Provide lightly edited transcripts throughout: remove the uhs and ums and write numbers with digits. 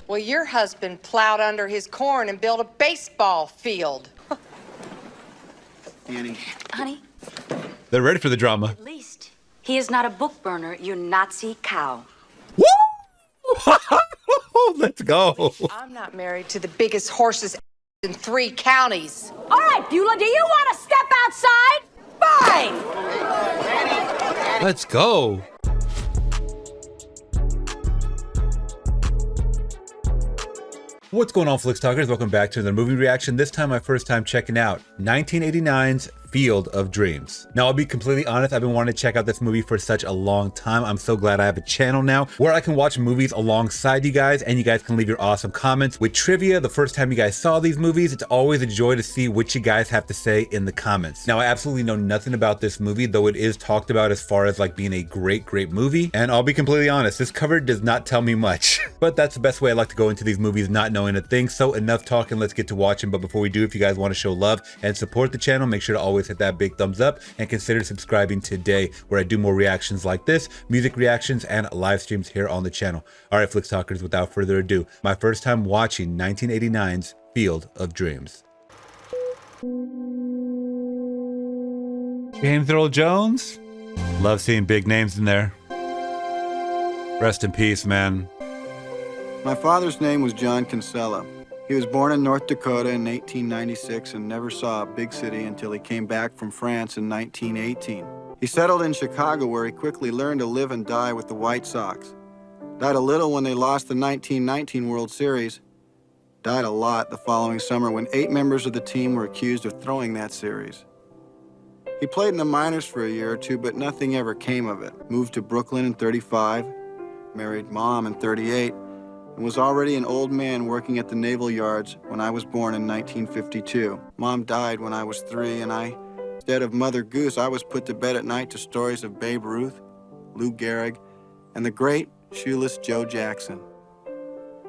Well, your husband plowed under his corn and built a baseball field. Annie. Honey? They're ready for the drama. At least he is not a book burner, you Nazi cow. Woo! Let's go. I'm not married to the biggest horses in 3 counties. All right, Beulah, do you want to step outside? Fine! Let's go. What's going on, Flix Talkers? Welcome back to another movie reaction. This time, my first time checking out 1989's Field of Dreams. Now, I'll be completely honest, I've been wanting to check out this movie for such a long time. I'm so glad I have a channel now where I can watch movies alongside you guys, and you guys can leave your awesome comments with trivia. The first time you guys saw these movies, it's always a joy to see what you guys have to say in the comments. Now, I absolutely know nothing about this movie, though it is talked about as far as like being a great movie. And I'll be completely honest, this cover does not tell me much, but that's the best way I like to go into these movies, not knowing a thing. So enough talking, let's get to watching. But before we do, if you guys want to show love and support the channel, make sure to always hit that big thumbs up and consider subscribing today, where I do more reactions like this, music reactions, and live streams here on the channel. All right, Flix Talkers, without further ado, my first time watching 1989's Field of Dreams. James Earl Jones? Love seeing big names in there. Rest in peace, man. My father's name was John Kinsella. He was born in North Dakota in 1896 and never saw a big city until he came back from France in 1918. He settled in Chicago, where he quickly learned to live and die with the White Sox. Died a little when they lost the 1919 World Series. Died a lot the following summer when 8 members of the team were accused of throwing that series. He played in the minors for a year or two, but nothing ever came of it. Moved to Brooklyn in 35, married Mom in 38, and was already an old man working at the naval yards when I was born in 1952. Mom died when I was 3, and instead of Mother Goose, I was put to bed at night to stories of Babe Ruth, Lou Gehrig, and the great Shoeless Joe Jackson.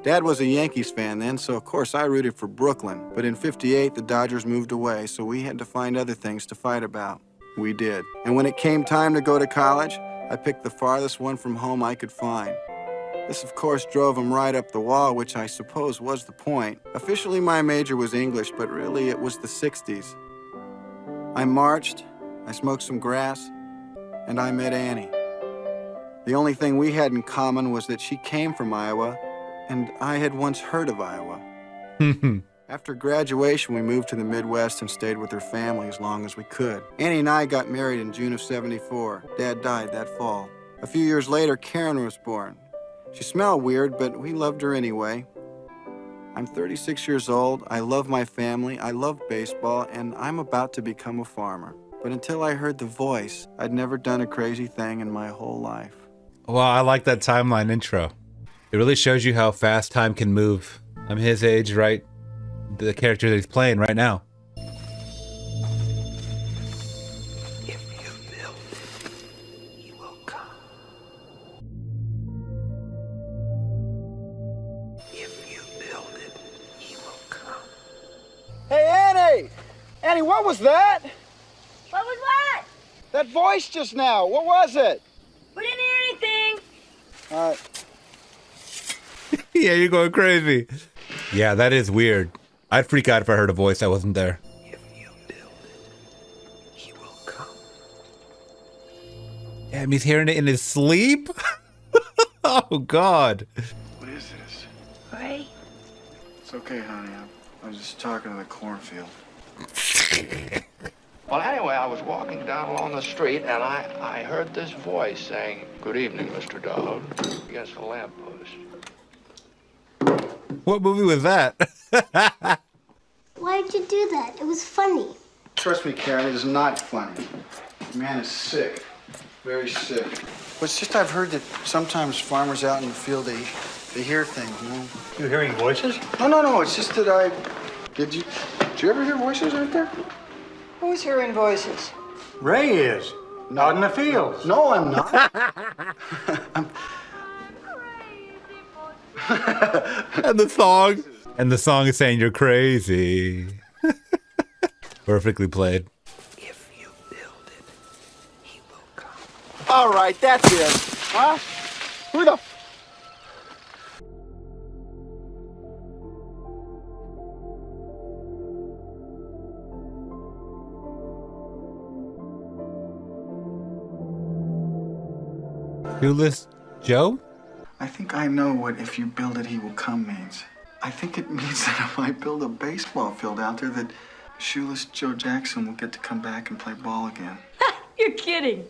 Dad was a Yankees fan then, so of course I rooted for Brooklyn. But in '58, the Dodgers moved away, so we had to find other things to fight about. We did. And when it came time to go to college, I picked the farthest one from home I could find. This, of course, drove him right up the wall, which I suppose was the point. Officially, my major was English, but really it was the 60s. I marched, I smoked some grass, and I met Annie. The only thing we had in common was that she came from Iowa, and I had once heard of Iowa. After graduation, we moved to the Midwest and stayed with her family as long as we could. Annie and I got married in June of '74. Dad died that fall. A few years later, Karen was born. She smelled weird, but we loved her anyway. I'm 36 years old, I love my family, I love baseball, and I'm about to become a farmer. But until I heard the voice, I'd never done a crazy thing in my whole life. Well, I like that timeline intro. It really shows you how fast time can move. I'm his age, right? The character that he's playing right now. Hey, Annie! Annie, what was that? What was what? That voice just now, what was it? We didn't hear anything. All right. Yeah, you're going crazy. Yeah, that is weird. I'd freak out if I heard a voice that wasn't there. If you build it, he will come. Damn, he's hearing it in his sleep? Oh, God. What is this? Ray? It's okay, honey. I was just talking to the cornfield. Well, anyway, I was walking down along the street, and I heard this voice saying, "Good evening, Mr. Dowd," against the lamppost. What movie was that? Why did you do that? It was funny. Trust me, Karen, it is not funny. The man is sick. Very sick. But it's just I've heard that sometimes farmers out in the field, they hear things, you know? You hearing voices? No. It's just that Did you ever hear voices out there? Who's hearing voices? Ray is. Not in the fields. No, I'm not. And the song is saying you're crazy. Perfectly played. If you build it, he will come. All right, that's it. Huh? Who the Shoeless Joe? I think I know what "if you build it, he will come" means. I think it means that if I build a baseball field out there, that Shoeless Joe Jackson will get to come back and play ball again. You're kidding.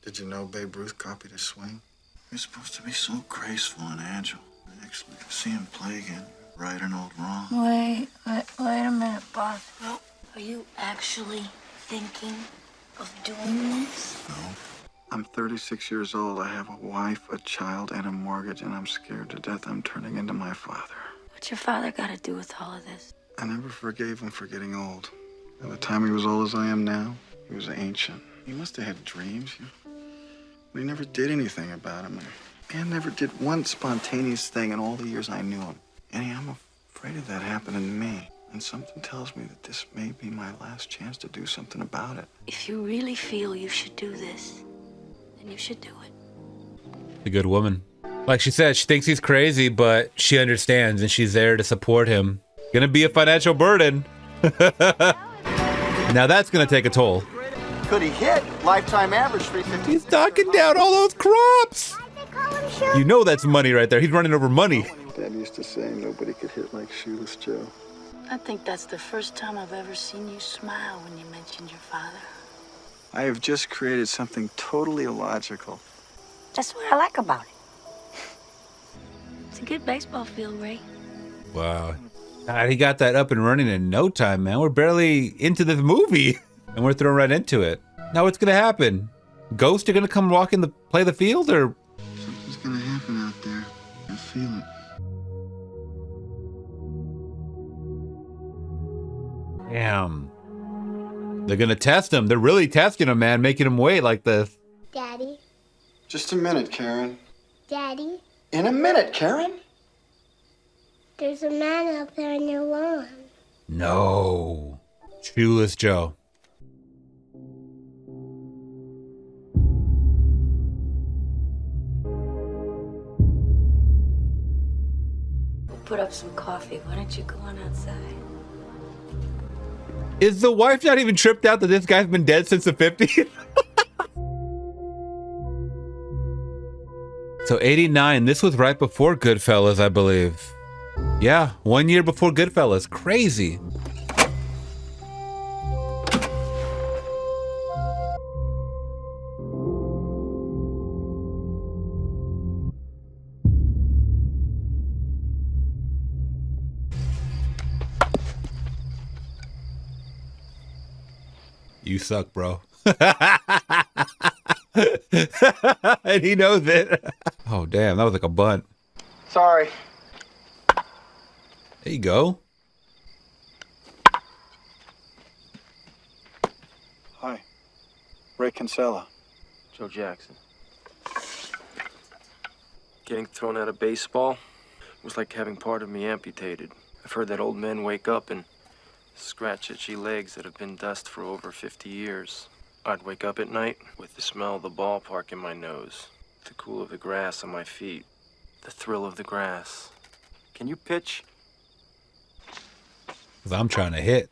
Did you know Babe Ruth copied his swing? You're supposed to be so graceful and agile. Actually, see him play again, right and old wrong. Wait a minute, boss. Well, are you actually thinking of doing this? No. I'm 36 years old. I have a wife, a child, and a mortgage, and I'm scared to death I'm turning into my father. What's your father got to do with all of this? I never forgave him for getting old. By the time he was old as I am now, he was ancient. He must have had dreams. But he never did anything about them. Man never did one spontaneous thing in all the years I knew him. Annie, I'm afraid of that happening to me. And something tells me that this may be my last chance to do something about it. If you really feel you should do this, then you should do it. A good woman. Like she said, she thinks he's crazy, but she understands and she's there to support him. Gonna be a financial burden. Now that's gonna take a toll. Could he hit? Lifetime average 350. He's knocking down all those crops. You know that's money right there. He's running over money. Dad used to say nobody could hit like Shoeless Joe. I think that's the first time I've ever seen you smile when you mentioned your father. I have just created something totally illogical. That's what I like about it. It's a good baseball field, Ray. Wow. God, he got that up and running in no time, man. We're barely into this movie and we're thrown right into it. Now what's gonna happen? Ghosts are gonna come play the field, or? Something's gonna happen out there. I feel it. Damn. They're gonna test him. They're really testing him, man, making him wait like this. Daddy? Just a minute, Karen. Daddy? In a minute, Karen. There's a man out there on your lawn. No. Shoeless Joe. We'll put up some coffee. Why don't you go on outside? Is the wife not even tripped out that this guy's been dead since the 50s? So 89, this was right before Goodfellas, I believe. Yeah, 1 year before Goodfellas. Crazy. You suck, bro. And he knows it. Oh, damn. That was like a bunt. Sorry. There you go. Hi. Ray Kinsella. Joe Jackson. Getting thrown out of baseball was like having part of me amputated. I've heard that old men wake up and scratch itchy legs that have been dust for over 50 years. I'd wake up at night with the smell of the ballpark in my nose, the cool of the grass on my feet, the thrill of the grass. Can you pitch? 'Cause I'm trying to hit.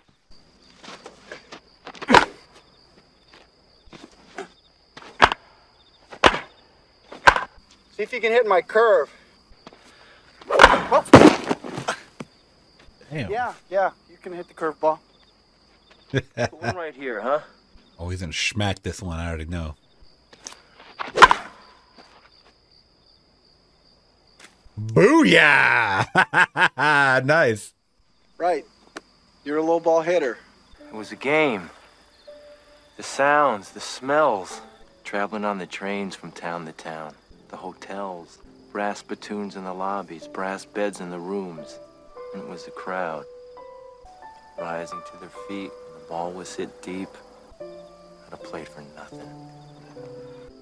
See if you can hit my curve. Damn. Yeah, you can hit the curveball. The one right here, huh? Oh, he's gonna smack this one. I already know. Booyah! Nice. Right. You're a low ball hitter. It was a game. The sounds, the smells. Traveling on the trains from town to town. The hotels. Brass spittoons in the lobbies. Brass beds in the rooms. And it was the crowd. Rising to their feet. The ball was hit deep. And I played for nothing.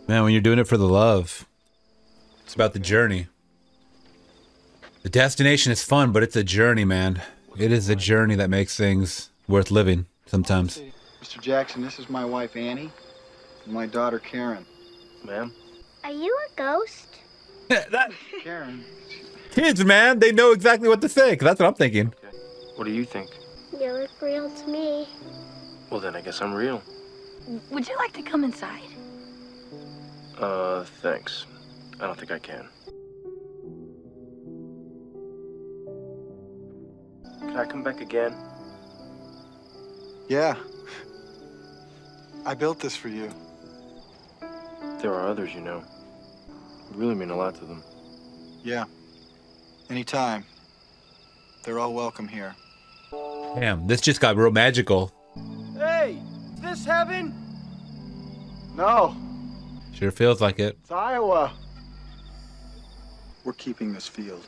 Man, when you're doing it for the love, it's about the journey. The destination is fun, but it's a journey, man. It is the journey that makes things worth living sometimes. Mr. Jackson, this is my wife, Annie, and my daughter, Karen. Ma'am? Are you a ghost? Karen. Kids, man, they know exactly what to say, 'cause that's what I'm thinking. Okay. What do you think? You look real to me. Well, then I guess I'm real. Would you like to come inside? Thanks. I don't think I can. Can I come back again? Yeah. I built this for you. There are others, you know. You really mean a lot to them. Yeah. Anytime. They're all welcome here. Damn, this just got real magical. Hey, is this heaven? No, Sure feels like it. it's Iowa. We're keeping this field.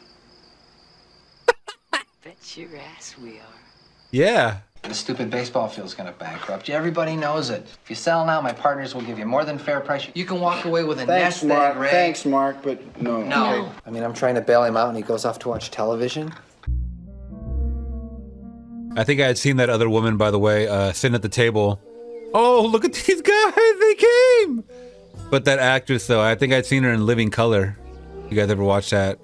Bet your ass we are. Yeah. The stupid baseball field's gonna bankrupt you. Everybody knows it. If you sell now, my partners will give you more than fair price. You can walk away with a nest egg, Ray. Thanks, Mark, but no. No. Okay. I mean, I'm trying to bail him out and he goes off to watch television. I think I had seen that other woman, by the way, sitting at the table. Oh, look at these guys, they came! But that actress, though, I think I'd seen her in Living Color. You guys ever watch that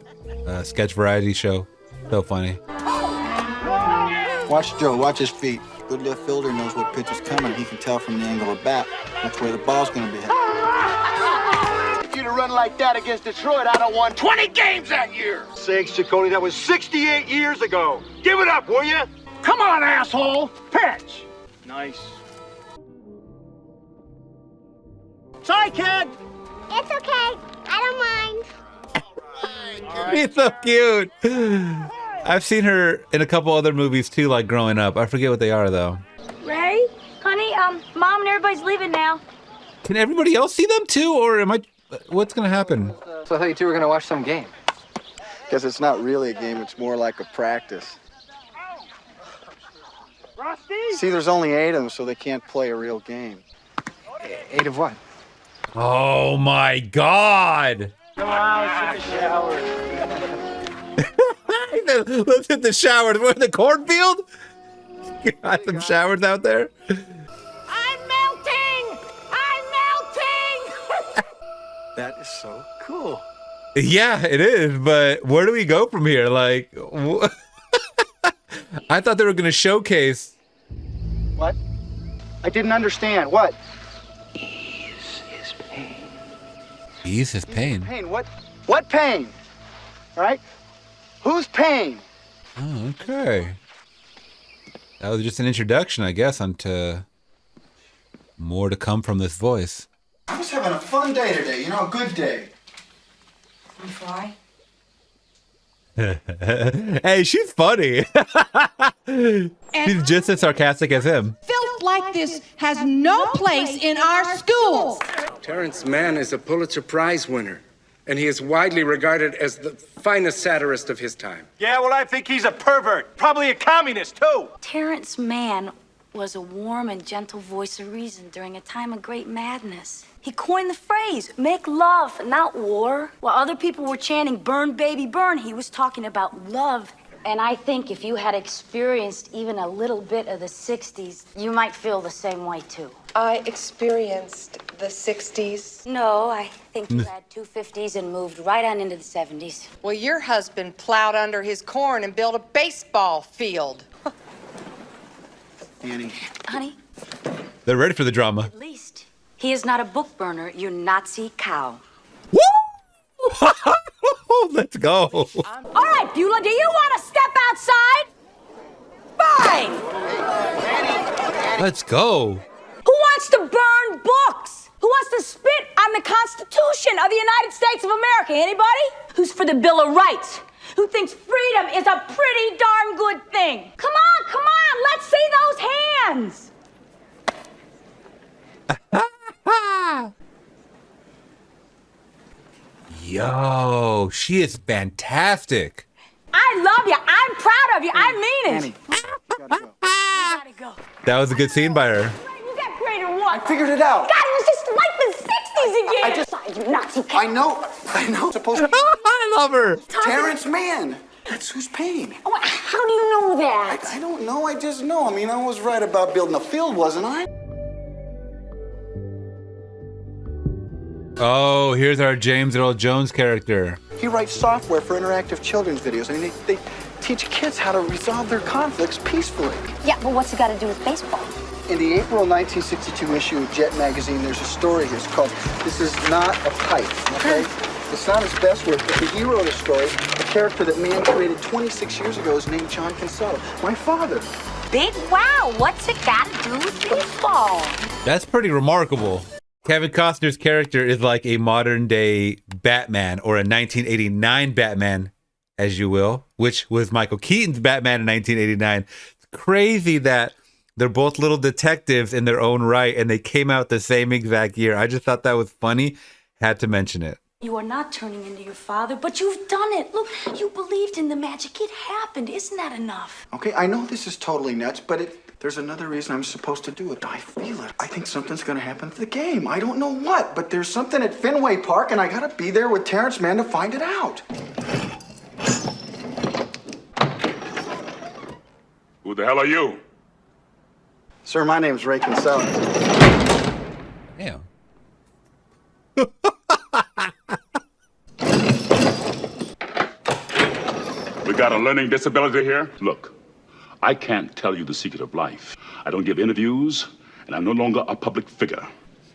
sketch variety show? So funny. Watch Joe, watch his feet. Good left fielder knows what pitch is coming. He can tell from the angle of bat which way the ball's gonna be headed. If you'd have run like that against Detroit, I'd have won 20 games that year. Sakes, Ciccone, that was 68 years ago. Give it up, will you? Come on, asshole. Pitch. Nice. Sorry, kid. It's okay. I don't mind. He's so cute. I've seen her in a couple other movies too, like growing up. I forget what they are though. Ray? Honey, Mom and everybody's leaving now. Can everybody else see them too, or am I? What's gonna happen? So I thought you two were gonna watch some game. Guess it's not really a game, it's more like a practice. See, there's only 8 of them, so they can't play a real game. 8 of what? Oh my God! Come on, let's take a shower. Let's hit the showers. We're in the cornfield. Got some showers out there. I'm melting! I'm melting! That is so cool. Yeah, it is. But where do we go from here? Like, I thought they were gonna showcase. What? I didn't understand. What? Ease his pain. Ease his pain. Pain. What? What pain? Right? Whose pain? Oh, okay. That was just an introduction, I guess, onto more to come from this voice. I was having a fun day today, you know, a good day. I'm sorry. Hey, she's funny. She's just as sarcastic as him. Filth like this has no place in our schools. Terrence Mann is a Pulitzer Prize winner, and he is widely regarded as the finest satirist of his time. Yeah, well, I think he's a pervert. Probably a communist, too. Terrence Mann was a warm and gentle voice of reason during a time of great madness. He coined the phrase, make love, not war. While other people were chanting, burn, baby, burn, he was talking about love. And I think if you had experienced even a little bit of the 60s, you might feel the same way, too. I experienced the 60s. No, I think you had 2 50s and moved right on into the 70s. Well, your husband plowed under his corn and built a baseball field. Annie. Honey, They're ready for the drama. at least he is not a book burner, you Nazi cow. Woo! Let's go. All right, Beulah, do you want to step outside? Fine! Let's go. Who wants to burn books? Who wants to spit on the Constitution of the United States of America? Anybody? Who's for the Bill of Rights? Who thinks freedom is a pretty darn good thing? Come on, let's see those hands! Yo, she is fantastic. I love you. I'm proud of you. I mean it. Annie, you gotta go. Gotta go. That was a good scene by her. You got greater what? I figured it out. God, it was just like the 60s again. I just- You Nazi cow. I know. Supposed to be I love her. Terrence Mann. That's whose pain. Oh, how do you know that? I don't know, I just know. I mean, I was right about building a field, wasn't I? Oh, here's our James Earl Jones character. He writes software for interactive children's videos. I mean, they teach kids how to resolve their conflicts peacefully. Yeah, but what's it got to do with baseball? In the April 1962 issue of Jet magazine, there's a story here. It's called "This Is Not a Pipe." Okay, It's not his best work, but the hero of the story, a character that man created 26 years ago, is named John Kinsella, my father. Big wow, what's it got to do with baseball? That's pretty remarkable. Kevin Costner's character is like a modern day Batman, or a 1989 Batman, as you will, which was Michael Keaton's Batman in 1989. It's crazy that they're both little detectives in their own right, and they came out the same exact year. I just thought that was funny. Had to mention it. You are not turning into your father, but you've done it. Look, you believed in the magic. It happened. Isn't that enough? Okay, I know this is totally nuts, but there's another reason I'm supposed to do it. I feel it. I think something's going to happen to the game. I don't know what, but there's something at Fenway Park, and I got to be there with Terrence Mann to find it out. Who the hell are you? Sir, my name's Ray Kinsella. Damn. We got a learning disability here? Look, I can't tell you the secret of life. I don't give interviews, and I'm no longer a public figure.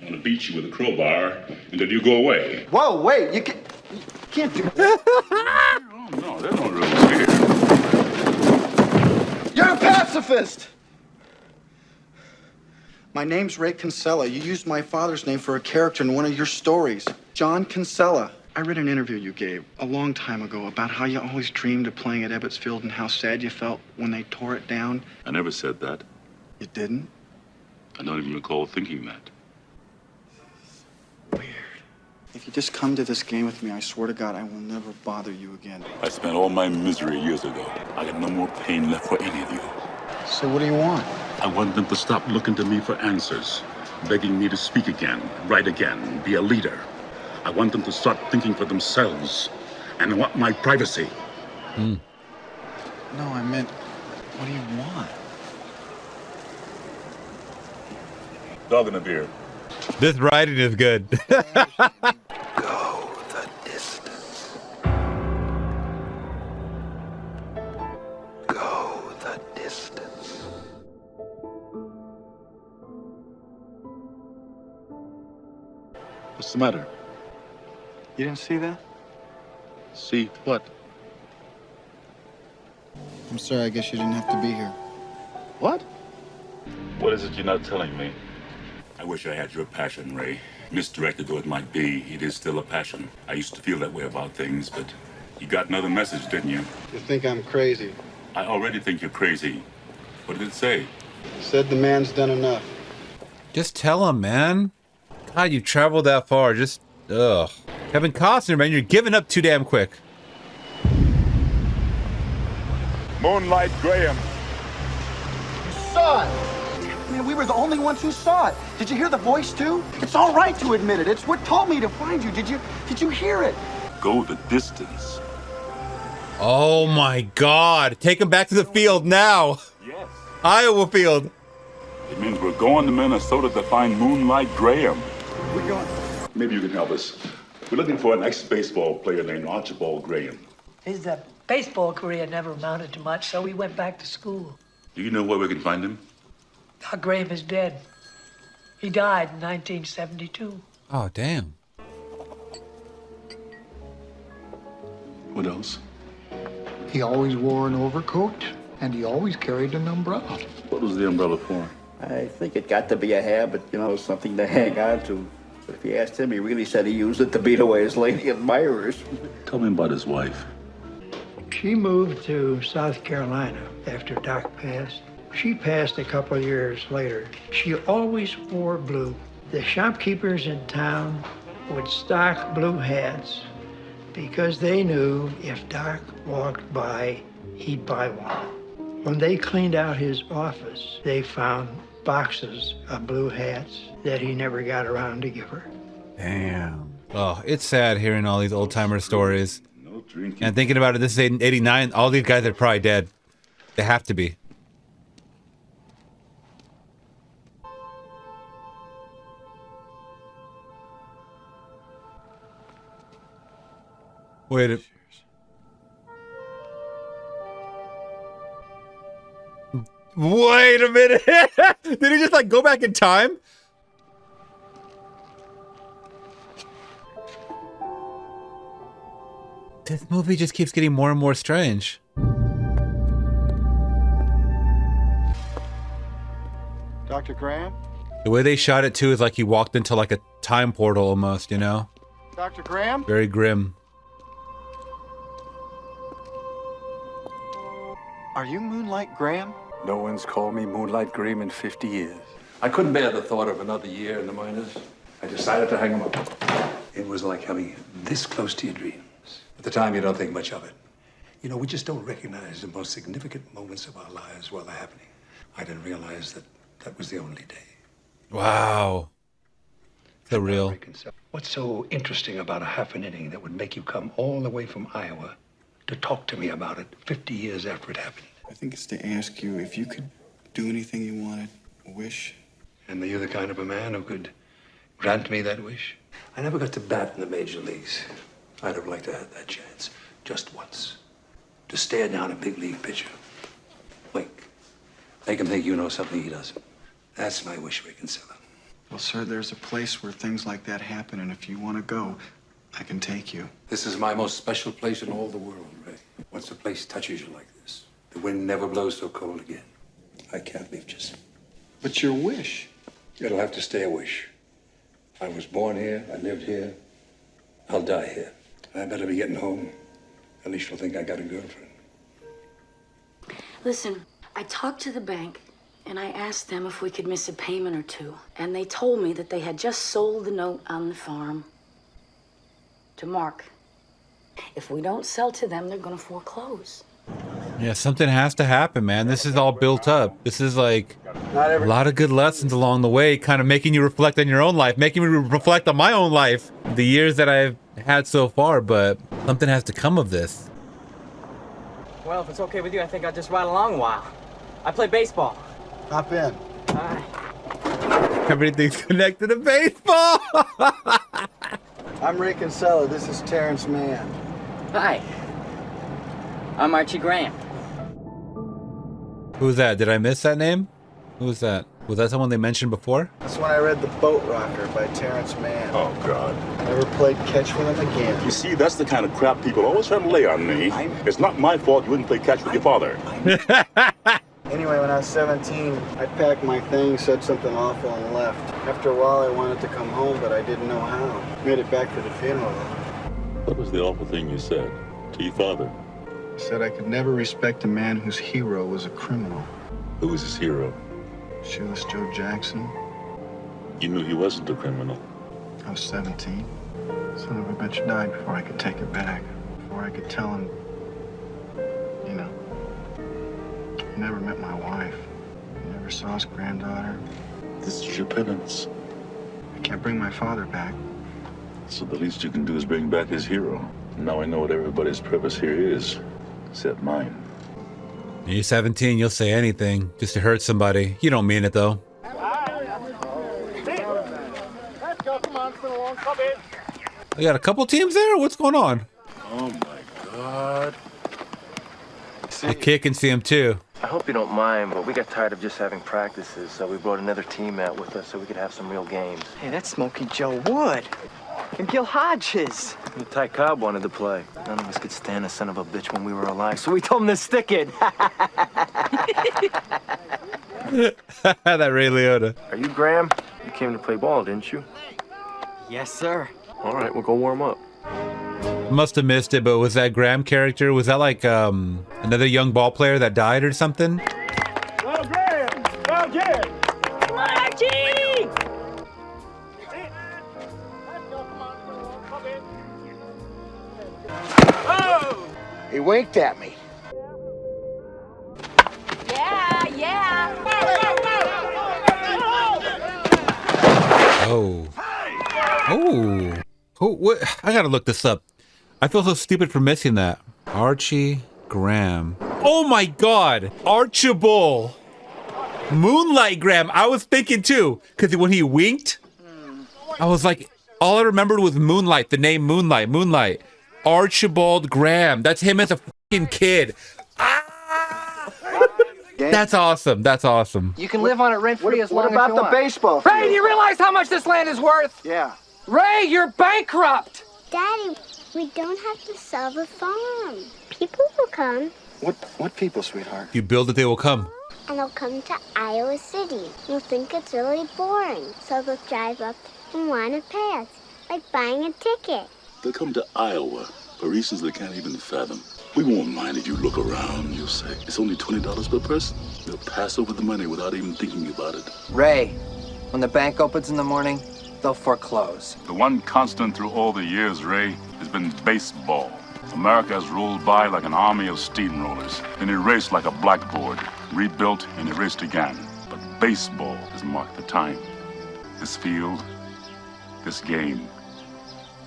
I'm gonna beat you with a crowbar until you go away. Whoa, wait, you can't do that. Oh, no, there's no rules here. You're a pacifist! My name's Ray Kinsella. You used my father's name for a character in one of your stories, John Kinsella. I read an interview you gave a long time ago about how you always dreamed of playing at Ebbets Field and how sad you felt when they tore it down. I never said that. You didn't? I don't even recall thinking that. Weird. If you just come to this game with me, I swear to God, I will never bother you again. I spent all my misery years ago. I got no more pain left for any of you. So what do you want? I want them to stop looking to me for answers, begging me to speak again, write again, be a leader. I want them to start thinking for themselves, and I want my privacy. No, I meant, what do you want? Dog and a beer. This writing is good. Go the distance. Go the distance. What's the matter? You didn't see that? See what? I'm sorry, I guess you didn't have to be here. What? What is it you're not telling me? I wish I had your passion, Ray. Misdirected though it might be, it is still a passion. I used to feel that way about things, but you got another message, didn't you? You think I'm crazy? I already think you're crazy. What did it say? Said the man's done enough. Just tell him, man. God, you traveled that far. Just, ugh. Kevin Costner, man, you're giving up too damn quick. Moonlight Graham. You saw it. Man, we were the only ones who saw it. Did you hear the voice too? It's all right to admit it. It's what told me to find you. Did you hear it? Go the distance. Oh my God. Take him back to the field now. Yes. Iowa field. It means we're going to Minnesota to find Moonlight Graham. We're going. Maybe you can help us. We're looking for an ex-baseball player named Archibald Graham. His baseball career never amounted to much, so we went back to school. Do you know where we can find him? Doc Graham is dead. He died in 1972. Oh, damn. What else? He always wore an overcoat, and he always carried an umbrella. What was the umbrella for? I think it got to be a habit, something to hang on to. But if you asked him, he really said he used it to beat away his lady admirers. Tell me about his wife. She moved to South Carolina after Doc passed. She passed a couple of years later. She always wore blue. The shopkeepers in town would stock blue hats because they knew if Doc walked by, he'd buy one. When they cleaned out his office, they found boxes of blue hats that he never got around to give her. Damn. Oh, it's sad hearing all these old timer stories. No drinking. And thinking about it, this is 89. All these guys are probably dead. They have to be. Wait a... Wait a minute. Did he just go back in time? This movie just keeps getting more and more strange. Dr. Graham? The way they shot it too is like he walked into like a time portal almost, you know? Dr. Graham? Very grim. Are you Moonlight Graham? No one's called me Moonlight Graham in 50 years. I couldn't bear the thought of another year in the minors. I decided to hang them up. It was like coming this close to your dreams. At the time, you don't think much of it. You know, we just don't recognize the most significant moments of our lives while they're happening. I didn't realize that that was the only day. Wow. So real. What's so interesting about a half an inning that would make you come all the way from Iowa to talk to me about it 50 years after it happened? I think it's to ask you if you could do anything you wanted, a wish. And are you the kind of a man who could grant me that wish? I never got to bat in the major leagues. I'd have liked to have that chance, just once. To stare down a big league pitcher. Wink. Make him think you know something he doesn't. That's my wish, Kinsella. Well, sir, there's a place where things like that happen, and if you want to go, I can take you. This is my most special place in all the world, Ray. Once a place touches you like this, the wind never blows so cold again. I can't leave just. But your wish? It'll have to stay a wish. I was born here, I lived here, I'll die here. I better be getting home. At least you'll think I got a girlfriend. Listen, I talked to the bank and I asked them if we could miss a payment or two. And they told me that they had just sold the note on the farm to Mark. If we don't sell to them, they're gonna foreclose. Yeah, something has to happen, man. This is all built up. This is like a lot of good lessons along the way, kind of making you reflect on your own life, making me reflect on my own life, the years that I've had so far, but something has to come of this. Well, if it's okay with you, I think I'll just ride along a while. I play baseball. Hop in. All right. Everything's connected to baseball. I'm Ray Kinsella. This is Terrence Mann. Hi. I'm Archie Graham. Who's that? Did I miss that name? Who was that? Was that someone they mentioned before? That's when I read The Boat Rocker by Terrence Mann. Oh, God. Never played catch with him again. You see, that's the kind of crap people always try to lay on me. It's not my fault you wouldn't play catch with your father. Anyway, when I was 17, I packed my things, said something awful, and left. After a while, I wanted to come home, but I didn't know how. Made it back to the funeral. What was the awful thing you said to your father? I said I could never respect a man whose hero was a criminal. Who was his hero? Shoeless Joe Jackson. You knew he wasn't a criminal. I was 17. Son of a bitch died before I could take it back. Before I could tell him, you know, he never met my wife. He never saw his granddaughter. This is your penance. I can't bring my father back. So the least you can do is bring back his hero. Now I know what everybody's purpose here is, except mine. You're 17, you'll say anything just to hurt somebody. You don't mean it, though. We got a couple teams there? What's going on? Oh, my God. The kid can see him, too. I hope you don't mind, but we got tired of just having practices, so we brought another team out with us so we could have some real games. Hey, that's Smokey Joe Wood. And Gil Hodges. The Ty Cobb wanted to play. None of us could stand a son of a bitch when we were alive, so we told him to stick it. That Ray Liotta. Are you Graham? You came to play ball, didn't you? Yes, sir. All right, we'll go warm up. Must have missed it, but was that Graham character, was that like another young ball player that died or something? Go, Graham! Go, Jara! Archie! He winked at me. Yeah. Oh. Oh, what? I gotta look this up. I feel so stupid for missing that. Archie Graham. Oh my God, Archibald. Moonlight Graham. I was thinking too, because when he winked, I was like, all I remembered was Moonlight, the name Moonlight. Archibald Graham. That's him as a fucking kid. Ah! That's awesome. You can live on it rent-free as long as you want. What about the baseball field? Ray, do you realize how much this land is worth? Yeah. Ray, you're bankrupt. Daddy, We don't have to sell the farm. People will come. What people, sweetheart? If you build it, they will come. And they'll come to Iowa City. They'll think it's really boring. So they'll drive up and want to pass, like buying a ticket. They'll come to Iowa for reasons they can't even fathom. We won't mind if you look around. You'll say, it's only $20 per person. They'll pass over the money without even thinking about it. Ray, when the bank opens in the morning, they'll foreclose. The one constant through all the years, Ray, has been baseball. America has rolled by like an army of steamrollers, then erased like a blackboard, rebuilt and erased again. But baseball has marked the time. This field, this game,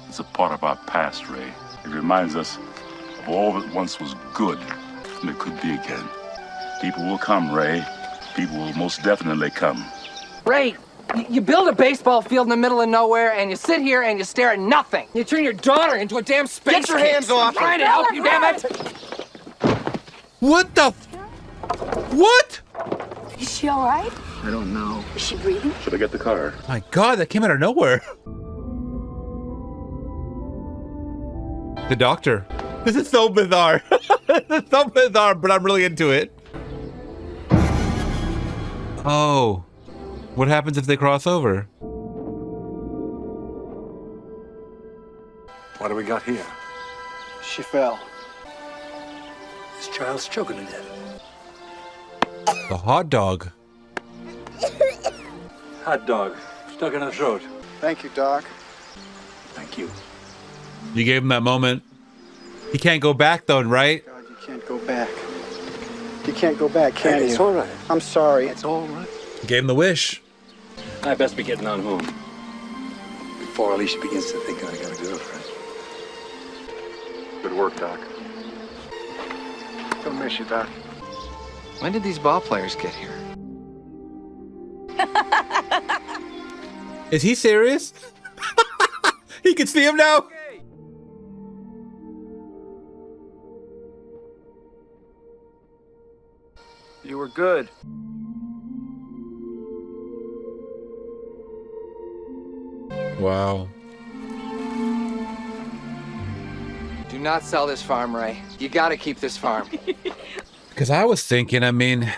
it's a part of our past, Ray. It reminds us of all that once was good, and it could be again. People will come, Ray. People will most definitely come. Ray, you build a baseball field in the middle of nowhere, and you sit here and you stare at nothing. You turn your daughter into a damn space Get your kid. hands off I'm trying to help you, damn it! What the? What? Is she all right? I don't know. Is she breathing? Should I get the car? My God, that came out of nowhere. The doctor. This is so bizarre. This is so bizarre, but I'm really into it. Oh. What happens if they cross over? What do we got here? She fell. This child's choking to death. The hot dog. Hot dog. Stuck in her throat. Thank you, Doc. Thank you. You gave him that moment. He can't go back though, right? God, you can't go back. You can't go back, can you? It's all right. I'm sorry. It's all right. You gave him the wish. I best be getting on home before Alicia begins to think I got a girlfriend. Good work, Doc. Don't miss you, Doc. When did these ball players get here? Is he serious? He can see him now? You were good. Wow. Do not sell this farm, Ray. You gotta keep this farm. Because I was thinking, I mean,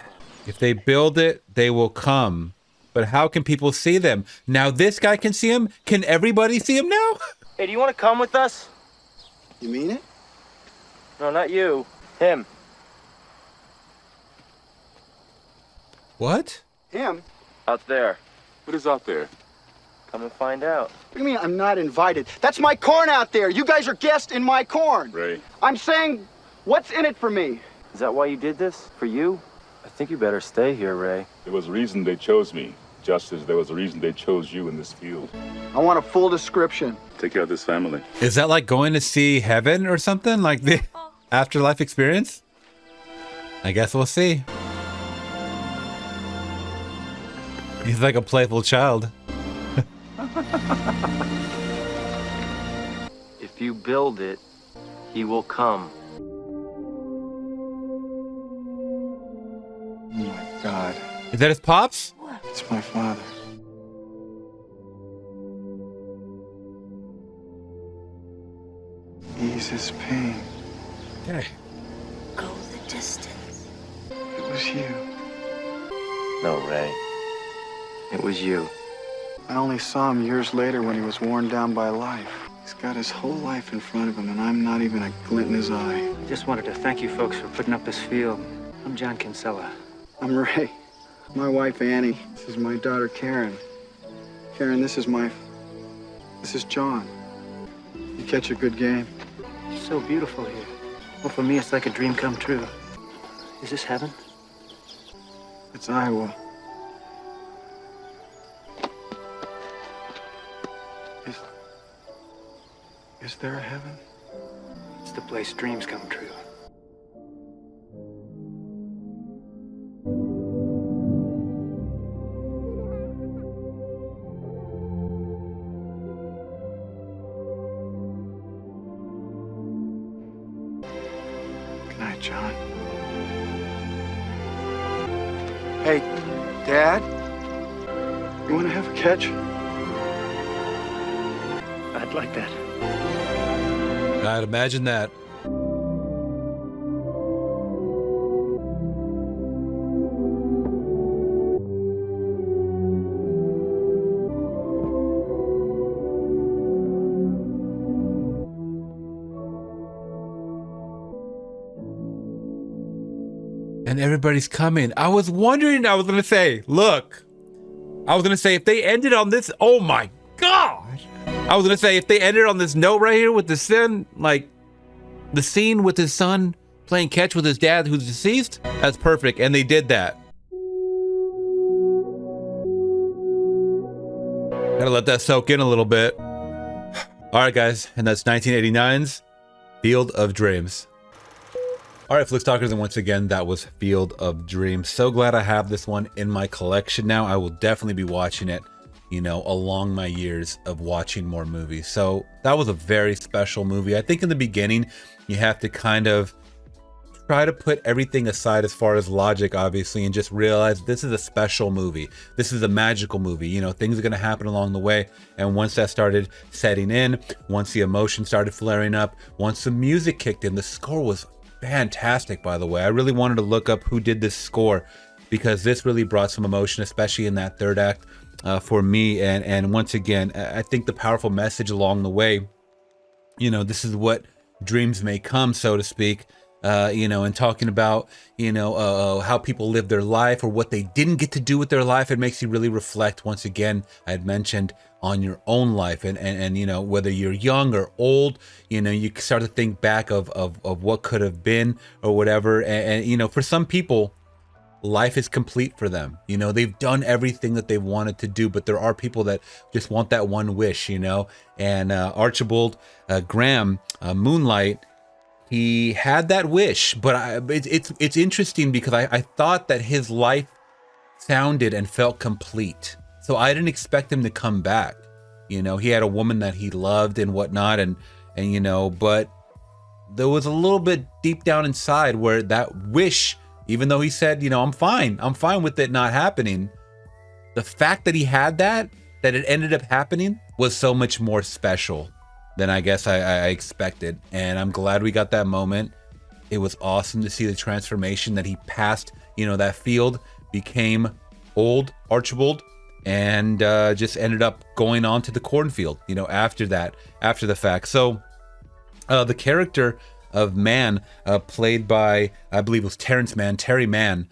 if they build it, they will come. But how can people see them? Now this guy can see him? Can everybody see him now? Hey, do you want to come with us? You mean it? No, not you. Him. What? Him? Out there. What is out there? Come and find out. What do you mean I'm not invited? That's my corn out there. You guys are guests in my corn. Ray. I'm saying, what's in it for me? Is that why you did this? For you? I think you better stay here, Ray. There was a reason they chose me, just as there was a reason they chose you in this field. I want a full description. Take care of this family. Is that like going to see heaven or something? Like the afterlife experience? I guess we'll see. He's like a playful child. If you build it, he will come. Oh my God. Is that his pops? It's my father. Ease his pain. Okay. Go the distance. It was you. No, Ray. It was you. I only saw him years later when he was worn down by life. He's got his whole life in front of him, and I'm not even a glint in his eye. Just wanted to thank you folks for putting up this field. I'm John Kinsella. I'm Ray. My wife, Annie. This is my daughter, Karen. Karen, this is John. You catch a good game. It's so beautiful here. Well, for me, it's like a dream come true. Is this heaven? It's Iowa. Is there a heaven? It's the place dreams come true. Good night, John. Hey, Dad? You want to have a catch? I'd like that. I'd imagine that. And everybody's coming. I was wondering, I was going to say, look, I was going to say if they ended on this, oh my God. I was going to say if they ended on this note right here with the son, like the scene with his son playing catch with his dad who's deceased, that's perfect. And they did that. Gotta let that soak in a little bit. All right, guys. And that's 1989's Field of Dreams. All right, Flix Talkers, and once again, that was Field of Dreams. So glad I have this one in my collection now. I will definitely be watching it, you know, along my years of watching more movies. So that was a very special movie. I think in the beginning, you have to kind of try to put everything aside as far as logic, obviously, and just realize this is a special movie. This is a magical movie. You know, things are going to happen along the way. And once that started setting in, once the emotion started flaring up, once the music kicked in, the score was fantastic, by the way. I really wanted to look up who did this score because this really brought some emotion, especially in that third act for me. And once again, I think the powerful message along the way, you know, this is what dreams may come, so to speak, you know, and talking about, you know, how people live their life or what they didn't get to do with their life. It makes you really reflect, once again, I had mentioned, on your own life and you know, whether you're young or old, you know, you start to think back of what could have been or whatever. And you know, for some people, life is complete for them. You know, they've done everything that they wanted to do, but there are people that just want that one wish, you know. And Archibald Graham, Moonlight, he had that wish, but it's interesting because I thought that his life sounded and felt complete. So I didn't expect him to come back. You know, he had a woman that he loved and whatnot, and you know, but there was a little bit deep down inside where that wish, even though he said, you know, I'm fine with it not happening, the fact that he had that it ended up happening was so much more special than I guess I expected. And I'm glad we got that moment. It was awesome to see the transformation that he passed, you know, that field, became old Archibald, and just ended up going on to the cornfield, you know, after the fact. So the character of Mann, played by, I believe it was Terry Mann,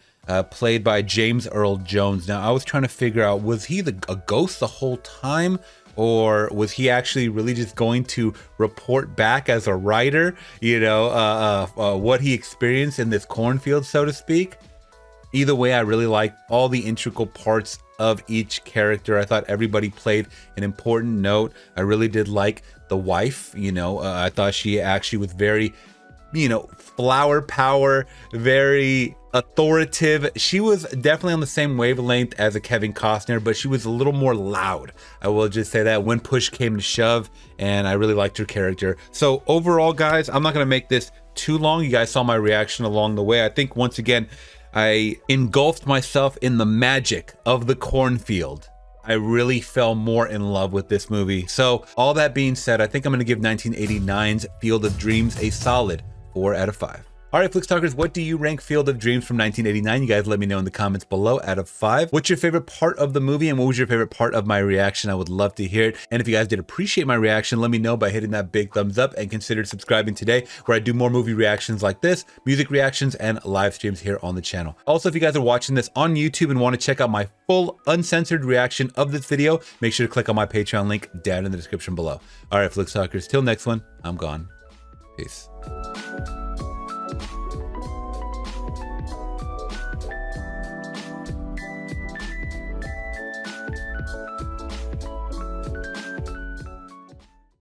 played by James Earl Jones. Now, I was trying to figure out, was he a ghost the whole time? Or was he actually really just going to report back as a writer, you know, what he experienced in this cornfield, so to speak? Either way, I really liked all the integral parts of each character. I thought everybody played an important note. I really did like the wife, you know, I thought she actually was very, you know, flower power, very authoritative. She was definitely on the same wavelength as a Kevin Costner, but she was a little more loud. I will just say that when push came to shove, and I really liked her character. So overall, guys, I'm not going to make this too long. You guys saw my reaction along the way. I think once again, I engulfed myself in the magic of the cornfield. I really fell more in love with this movie. So all that being said, I think I'm going to give 1989's Field of Dreams a solid 4 out of 5. All right, Flix Talkers, what do you rank Field of Dreams from 1989? You guys let me know in the comments below out of 5. What's your favorite part of the movie, and what was your favorite part of my reaction? I would love to hear it. And if you guys did appreciate my reaction, let me know by hitting that big thumbs up, and consider subscribing today, where I do more movie reactions like this, music reactions, and live streams here on the channel. Also, if you guys are watching this on YouTube and want to check out my full uncensored reaction of this video, make sure to click on my Patreon link down in the description below. All right, Flix Talkers, till next one, I'm gone. Peace.